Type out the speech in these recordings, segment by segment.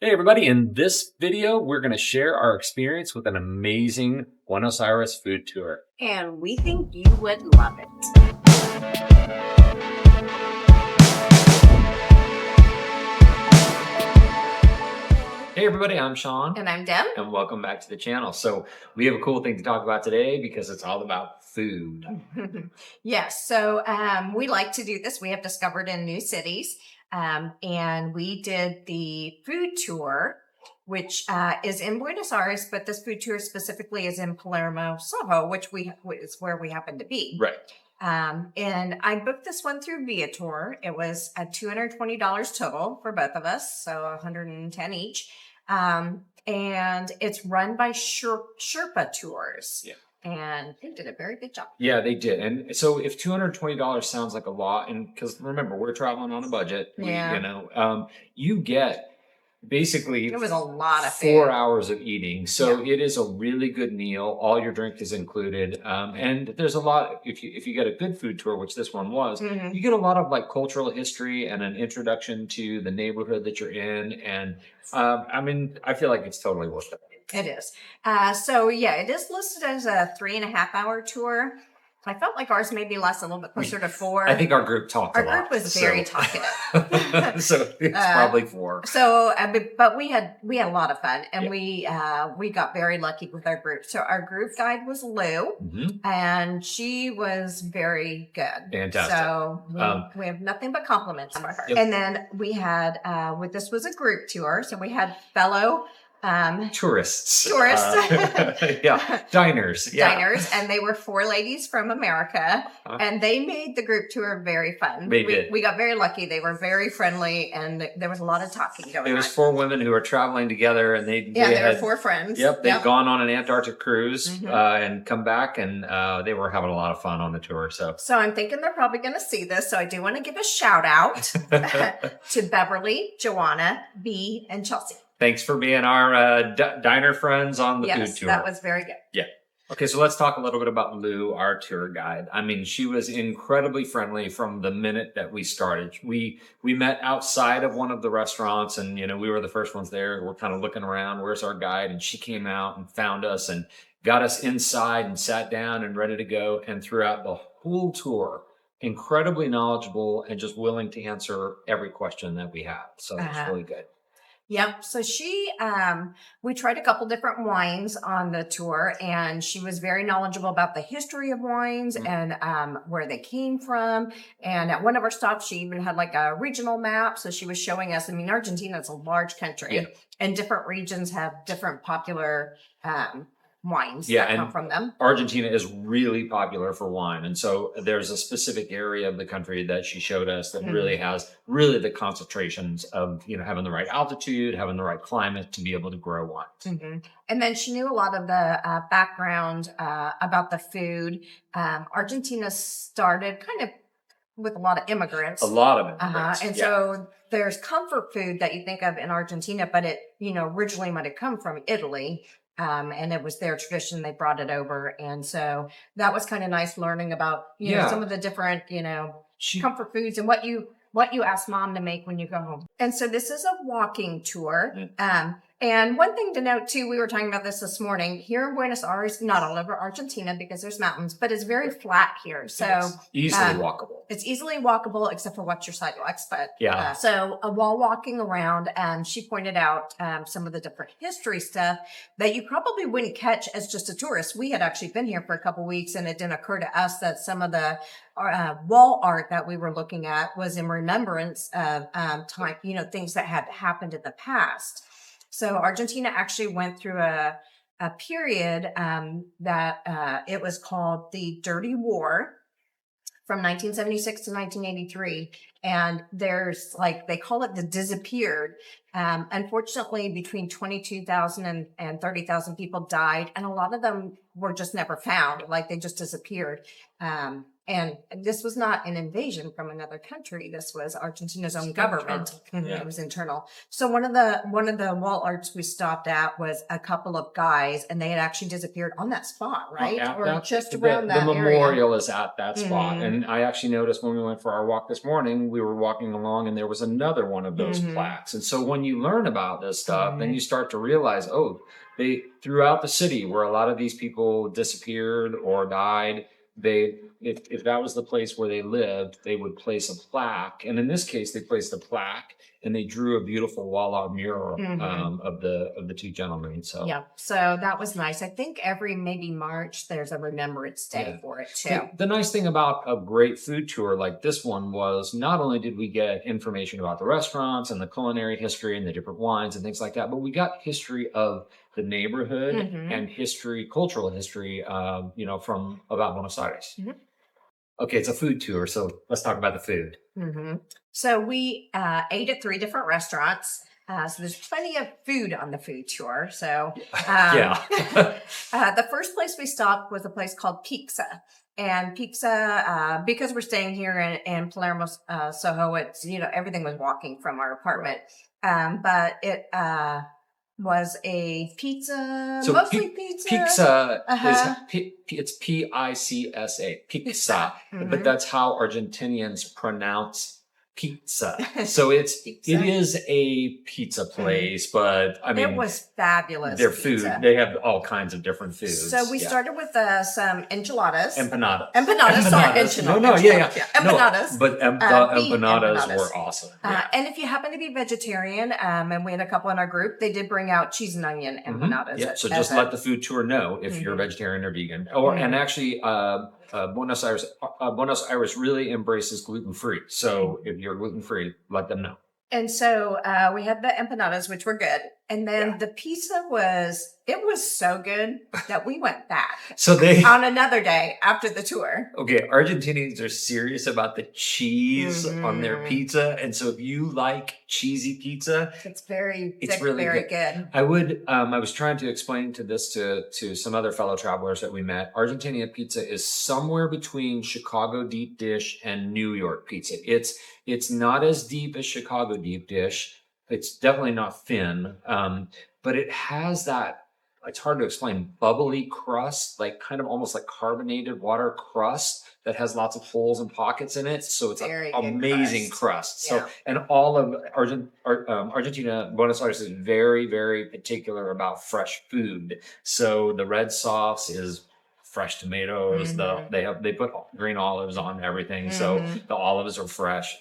Hey everybody, in this video, we're going to share our experience with an amazing Buenos Aires food tour. And we think you would love it. Hey everybody, I'm Sean. And I'm Deb. And welcome back to the channel. So we have a cool thing to talk about today because it's all about food. Yes, so we like to do this. We have discovered in new cities. And we did the food tour, which is in Buenos Aires, but this food tour specifically is in Palermo, Soho, which is where we happen to be. Right. And I booked this one through Viator. It was $220 total for both of us, so 110 each. And it's run by Sherpa Tours. Yeah. And they did a very good job. Yeah, they did. And so if $220 sounds like a lot, and because remember, we're traveling on a budget, you get basically it was a lot of 4 hours of eating. So it is a really good meal. All your drink is included. And there's a lot, if you get a good food tour, which this one was, you get a lot of like cultural history and an introduction to the neighborhood that you're in. And I feel like it's totally worth it. It is. It is listed as a 3.5 hour tour. I felt like ours may be less, a little bit closer to 4. I think our group talked a lot. Our group was very talkative. So it's probably 4. But we had a lot of fun, and we got very lucky with our group. So our group guide was Lou, and she was very good. Fantastic. So we have nothing but compliments for her. Yep. And then we had, this was a group tour, so we had fellow tourists, diners, and they were 4 ladies from America, and they made the group tour very fun. We got very lucky. They were very friendly, and there was a lot of talking going on. It was 4 women who were traveling together, and they were 4 friends. Yep, they'd gone on an Antarctic cruise and come back, and they were having a lot of fun on the tour. So I'm thinking they're probably going to see this. So I do want to give a shout out to Beverly, Joanna, B, and Chelsea. Thanks for being our diner friends on the food tour. That was very good. Yeah. Okay, so let's talk a little bit about Lou, our tour guide. I mean, she was incredibly friendly from the minute that we started. We met outside of one of the restaurants, and we were the first ones there. We're kind of looking around, where's our guide? And she came out and found us and got us inside and sat down and ready to go. And throughout the whole tour, incredibly knowledgeable and just willing to answer every question that we have. So it's really good. Yep. So we tried a couple different wines on the tour, and she was very knowledgeable about the history of wines and where they came from. And at one of our stops, she even had like a regional map. So she was showing us, Argentina is a large country, and different regions have different popular wines that come from them. Argentina is really popular for wine. And so there's a specific area of the country that she showed us that really has the concentrations of, having the right altitude, having the right climate to be able to grow wine. And then she knew a lot of the background about the food. Argentina started kind of with a lot of immigrants. And so there's comfort food that you think of in Argentina, but it, originally might have come from Italy. And it was their tradition. They brought it over. And so that was kind of nice learning about, some of the different, comfort foods and what you ask mom to make when you go home. And so this is a walking tour. And one thing to note too, we were talking about this morning, here in Buenos Aires, not all over Argentina because there's mountains, but it's very flat here. So it's easily walkable. It's easily walkable except for watch your sidewalks. But so while walking around, she pointed out some of the different history stuff that you probably wouldn't catch as just a tourist. We had actually been here for a couple of weeks, and it didn't occur to us that some of the wall art that we were looking at was in remembrance of time, things that had happened in the past. So Argentina actually went through a period that it was called the Dirty War from 1976 to 1983. And there's they call it the disappeared. Unfortunately, between 22,000 and 30,000 people died. And a lot of them were just never found. They just disappeared. And this was not an invasion from another country. This was Argentina's own government. Yeah. It was internal. So one of the wall arts we stopped at was a couple of guys, and they had actually disappeared on that spot, right? Or just around that area. The memorial is at that spot. And I actually noticed when we went for our walk this morning, we were walking along and there was another one of those plaques. And so when you learn about this stuff, then you start to realize, they throughout the city where a lot of these people disappeared or died, if that was the place where they lived, they would place a plaque. And in this case, they placed a plaque and they drew a beautiful wall art mural of the two gentlemen. So so that was nice. I think every maybe March there's a remembrance day for it too. The nice thing about a great food tour like this one was not only did we get information about the restaurants and the culinary history and the different wines and things like that, but we got history of the neighborhood and cultural history, from about Buenos Aires. Okay, it's a food tour, so let's talk about the food. So we ate at 3 different restaurants. So there's plenty of food on the food tour. So the first place we stopped was a place called Picsa. And Picsa, because we're staying here in Palermo, Soho, it's, everything was walking from our apartment. But it was a pizza, so mostly pizza. Picsa it's Picsa, Picsa, but that's how Argentinians pronounce pizza. So it is a pizza place, but I mean, it was fabulous. Their food, they have all kinds of different foods. So we started with some enchiladas. Empanadas. Empanadas. But the empanadas were awesome. And if you happen to be vegetarian, and we had a couple in our group, they did bring out cheese and onion empanadas. So just let the food tour know if you're vegetarian or vegan. And actually, Buenos Aires really embraces gluten-free. So if you're gluten-free, let them know. And so we had the empanadas, which were good. And then the pizza was so good that we went back on another day after the tour. Okay, Argentinians are serious about the cheese on their pizza. And so if you like cheesy pizza, it's really very good. I was trying to explain to some other fellow travelers that we met. Argentinian pizza is somewhere between Chicago deep dish and New York pizza. It's not as deep as Chicago deep dish. It's definitely not thin, but it has that, it's hard to explain, bubbly crust, like kind of almost like carbonated water crust that has lots of holes and pockets in it. So it's an amazing crust. So, and all of Argentina, Buenos Aires is very, very particular about fresh food. So the red sauce is fresh tomatoes. They put green olives on everything. So the olives are fresh.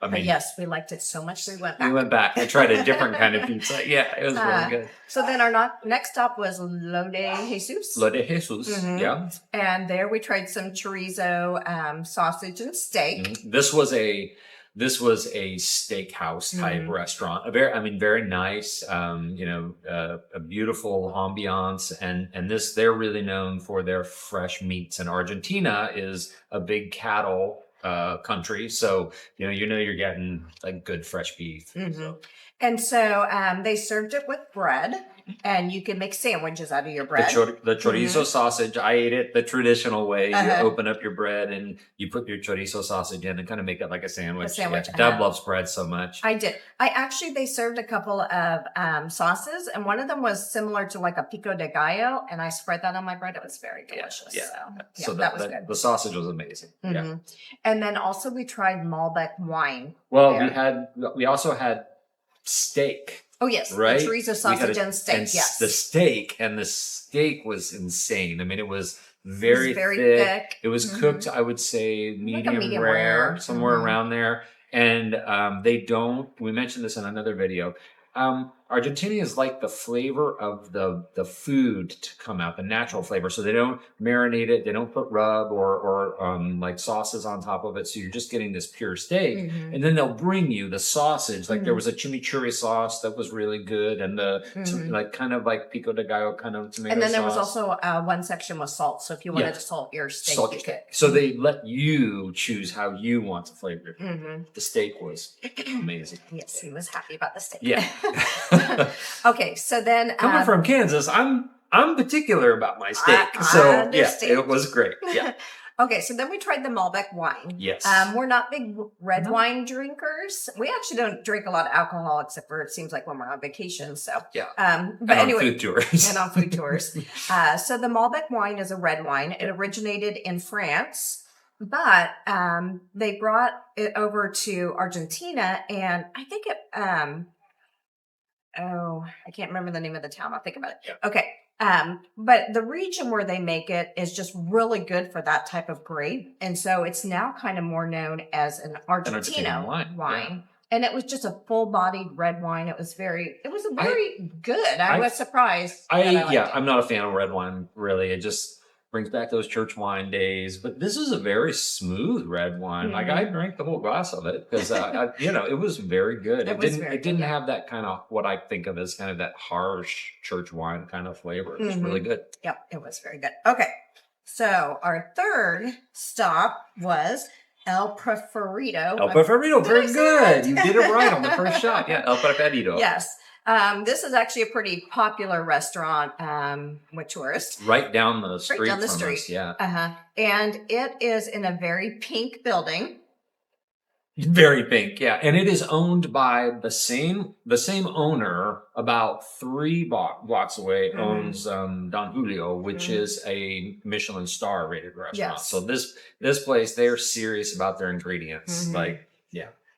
But yes, we liked it so much we went back. We went back. I tried a different kind of pizza. Yeah, it was really good. So then our next stop was Lo de Jesus. Lo de Jesus, yeah. And there we tried some chorizo, sausage, and steak. This was a steakhouse type restaurant. Very nice. A beautiful ambiance, and they're really known for their fresh meats. And Argentina is a big cattle country, so you're getting like good fresh beef. So. And so they served it with bread, and you can make sandwiches out of your bread. The chorizo sausage, I ate it the traditional way. You open up your bread and you put your chorizo sausage in and kind of make it like a sandwich. Deb loves bread so much. I did. They served a couple of sauces, and one of them was similar to like a pico de gallo, and I spread that on my bread. It was very delicious. So that was good. The sausage was amazing. Yeah. And then also we tried Malbec wine. Well, we also had steak. Oh yes, right? The chorizo sausage and steak. Yes, the steak was insane. It was very thick. It was cooked, I would say, medium rare, somewhere around there. And we mentioned this in another video. Argentinians like the flavor of the food to come out, the natural flavor. So they don't marinate it. They don't put rub or like sauces on top of it. So you're just getting this pure steak. And then they'll bring you the sausage. Like there was a chimichurri sauce that was really good. And the kind of like pico de gallo kind of tomato sauce. And then there was also one section with salt. So if you wanted to salt your steak, you could. So they let you choose how you want to flavor it. The steak was amazing. Yes, he was happy about the steak. Yeah. Okay, so then coming from Kansas, I'm particular about my steak. I understand. It was great. Yeah. Okay, so then we tried the Malbec wine. Yes. We're not big red wine drinkers. We actually don't drink a lot of alcohol, except for it seems like when we're on vacation. So yeah. But anyway, on food tours. And on food tours. So the Malbec wine is a red wine. It originated in France, but they brought it over to Argentina, and I think it. I can't remember the name of the town. I'll think about it. Yeah. Okay. But the region where they make it is just really good for that type of grape. And so it's now kind of more known as an Argentino wine. Yeah. And it was just a full-bodied red wine. It was very good. I was surprised. I'm not a fan of red wine, really. It just brings back those church wine days. But this is a very smooth red wine. Like I drank the whole glass of it because it was very good. It didn't have that kind of what I think of as kind of that harsh church wine kind of flavor. It was really good. Yep, it was very good. Okay, so our third stop was El Preferido. El Preferido, very good. You did it right on the first shot. Yeah, El Preferido. Yes. This is actually a pretty popular restaurant with tourists. Right down the street. Right down the street. Us, yeah. And it is in a very pink building. Very pink, yeah. And it is owned by the same owner about 3 blocks away owns Don Julio, which is a Michelin star rated restaurant. Yes. So this place, they're serious about their ingredients.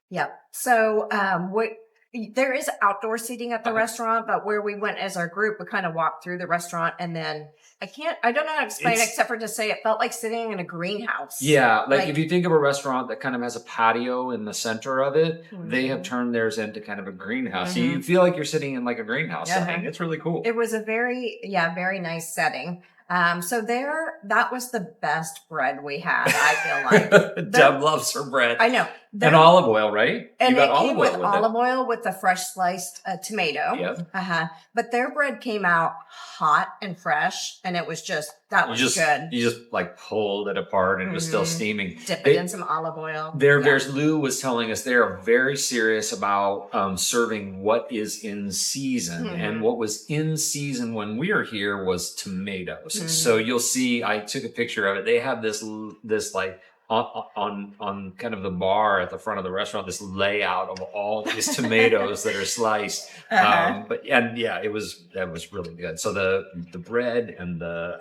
Yeah. So there is outdoor seating at the restaurant, but where we went as our group, we kind of walked through the restaurant, and then I don't know how to explain it except for to say it felt like sitting in a greenhouse. Yeah, like if you think of a restaurant that kind of has a patio in the center of it, they have turned theirs into kind of a greenhouse. So you feel like you're sitting in like a greenhouse setting. It's really cool. It was a very nice setting. So that was the best bread we had, I feel like. Deb loves her bread. I know. And olive oil, right? And it came with olive oil with a fresh sliced tomato. Yep. But their bread came out hot and fresh, and it was just, good. You just like pulled it apart and it was still steaming. Dip it in some olive oil. Lou was telling us they are very serious about serving what is in season. And what was in season when we were here was tomatoes. So you'll see, I took a picture of it. They have this like on kind of the bar at the front of the restaurant, this layout of all these tomatoes that are sliced. That was really good. So the bread and the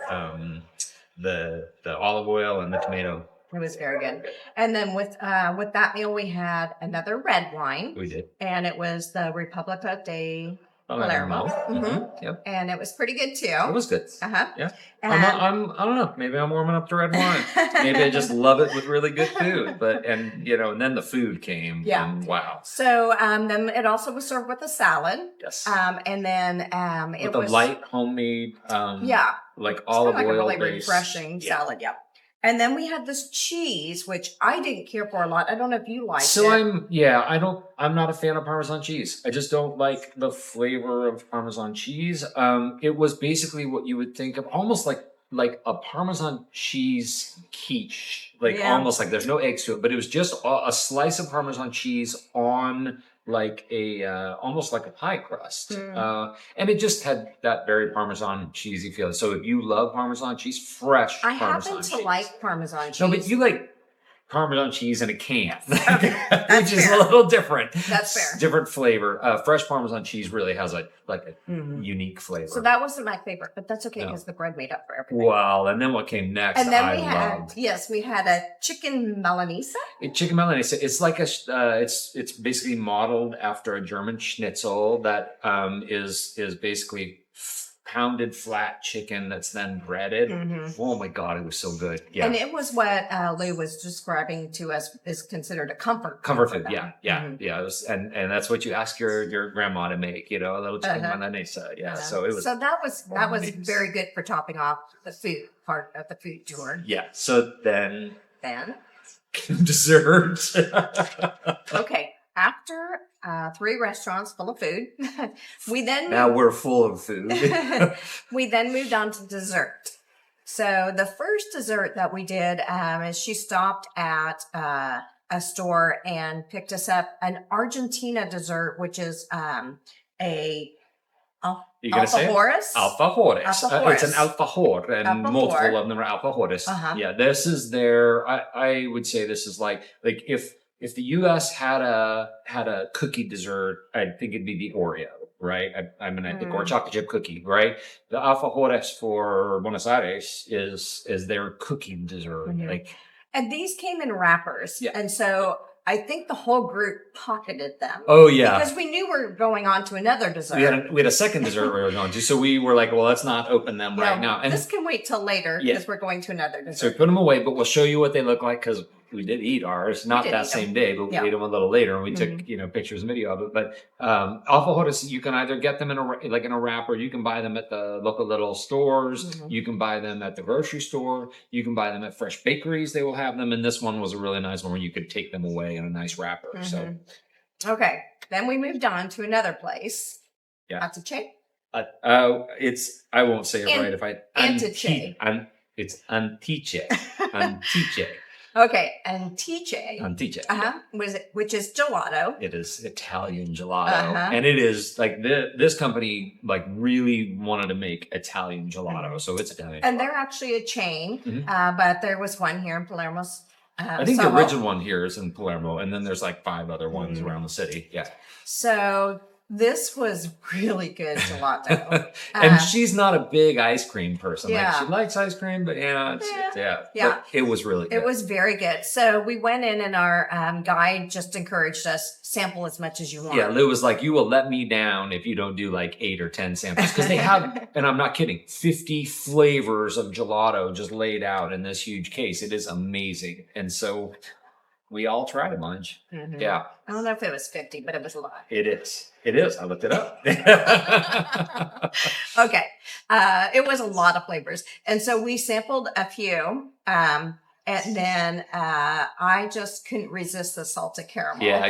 olive oil and the tomato. It was very good. And then with that meal, we had another red wine. We did. And it was the Repubblica de Palermo. Yep. And it was pretty good too. It was good. Yeah. I don't know. Maybe I'm warming up to red wine. Maybe I just love it with really good food. And then the food came. Yeah. And wow. So then it also was served with a salad. Yes. And then it was a light homemade. Like olive oil. Like a really refreshing salad. Yeah. And then we had this cheese, which I didn't care for a lot. I don't know if you liked it. I'm not a fan of Parmesan cheese. I just don't like the flavor of Parmesan cheese. It was basically what you would think of almost like a Parmesan cheese quiche. Almost like there's no eggs to it, but it was just a slice of Parmesan cheese on like almost like a pie crust. And it just had that very Parmesan cheesy feeling. So if you love Parmesan cheese, fresh Parmesan cheese. I happen to like Parmesan cheese. No, but you like Parmesan cheese in a can, which is a little different. That's fair. Different flavor. Fresh Parmesan cheese really has a unique flavor. So that wasn't my favorite, but that's okay because the bread made up for everything. Well, and then what came next? And then we had a chicken milanese. Chicken milanese. It's like it's basically modeled after a German schnitzel that is basically pounded flat chicken that's then breaded. Oh my God, it was so good. Yeah. And it was what Lou was describing to us is considered a comfort food. Yeah. It was, and that's what you ask your grandma to make, a little chicken milanese. Yeah. So that was very good for topping off the food part of the food tour. Yeah. So then dessert. Okay. After 3 restaurants full of food, now we're full of food. We then moved on to dessert. So the first dessert that we did is she stopped at a store and picked us up an Argentina dessert, which is a You gonna say Alfajores? Alfajores. Alfajores. It's an alfajor, and multiple of them are alfajores. Yeah, this is their. I would say this is like if the U.S. had a cookie dessert, I think it'd be the Oreo, right? I mean, I think, or chocolate chip cookie, right? The alfajores for Buenos Aires is their cookie dessert, like. And these came in wrappers, and so I think the whole group pocketed them. Oh yeah, because we knew we were going on to another dessert. We had a second dessert we were going to, so we were like, well, let's not open them right now. And this can wait till later because we're going to another dessert. So we put them away, but we'll show you what they look like because we did eat ours, not that same day, but we ate them a little later, and we took pictures and video of it. But alfajores, you can either get them in a wrapper, you can buy them at the local little stores, you can buy them at the grocery store, you can buy them at fresh bakeries. They will have them, and this one was a really nice one where you could take them away in a nice wrapper. So, okay, then we moved on to another place. Antiche. I won't say it right if I Antiche. It's Antiche. Antiche. Okay, Antiche. Antiche. Which is gelato. It is Italian gelato, and it is like this company like really wanted to make Italian gelato, so it's Italian. And they're actually a chain, but there was one here in Palermo. I think the original one here is in Palermo, and then there's like 5 other ones around the city. Yeah. So this was really good gelato. And she's not a big ice cream person. Like she likes ice cream, but but it was really good. It was very good. So we went in and our guide just encouraged us, sample as much as you want. Yeah, Lou was like, you will let me down if you don't do like 8 or 10 samples. Because they have, and I'm not kidding, 50 flavors of gelato just laid out in this huge case. It is amazing. And so we all tried a bunch. Yeah. I don't know if it was 50, but it was a lot. It is. It is. I looked it up. Okay. It was a lot of flavors. And so we sampled a few. And then I just couldn't resist the salted caramel. Yeah,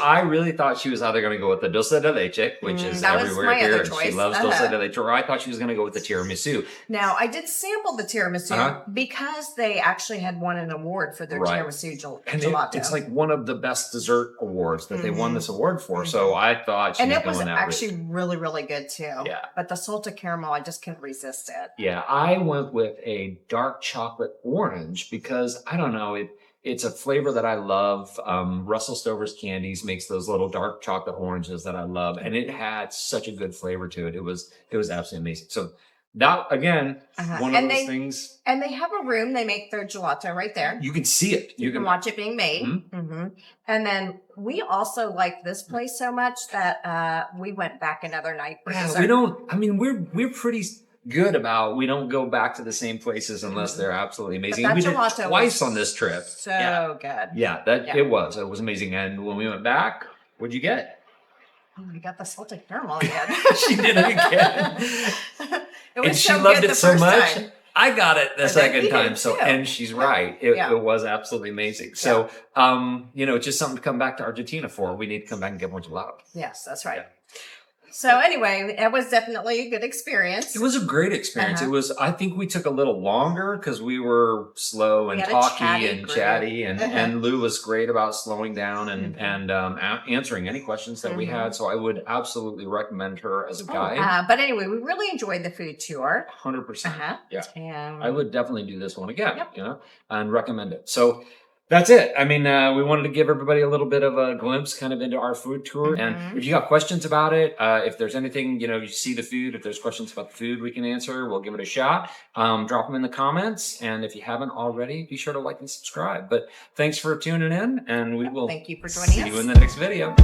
I really thought she was either going to go with the dulce de leche, which is everywhere here. She loves dulce de leche. Or I thought she was going to go with the tiramisu. Now, I did sample the tiramisu because they actually had won an award for their tiramisu gelato. It's like one of the best dessert awards that they won this award for. So I thought she was going that route. And it was actually really, really good too. Yeah. But the salted caramel, I just couldn't resist it. Yeah, I went with a dark chocolate orange because I don't know, it's a flavor that I love. Russell Stover's Candies makes those little dark chocolate oranges that I love, and it had such a good flavor to it. It was absolutely amazing. So that again, one of those things. And they have a room. They make their gelato right there. You can see it. You can watch it being made. And then we also like this place so much that we went back another night. We don't. I mean, we're pretty good about we don't go back to the same places unless they're absolutely amazing. We did it twice on this trip. So good. Yeah, it was amazing. And when we went back, what'd you get? Oh, I got the salted caramel again. She did it again. It was and she loved it so much. Time. I got it the second time. So, and she's right. It was absolutely amazing. So, it's just something to come back to Argentina for. We need to come back and get more gelato. Yes, that's right. Yeah. So anyway, it was definitely a good experience. It was a great experience. It was, I think we took a little longer because we were slow and talky and chatty, and Lou was great about slowing down and answering any questions that we had. So I would absolutely recommend her as a guide. But anyway, we really enjoyed the food tour. 100%. Yeah. And I would definitely do this one again, and recommend it. So that's it. I mean, we wanted to give everybody a little bit of a glimpse kind of into our food tour. And if you got questions about it, if there's anything, you see the food, if there's questions about the food we can answer, we'll give it a shot. Drop them in the comments. And if you haven't already, be sure to like and subscribe. But thanks for tuning in, and we will Thank you for joining us. See you in the next video.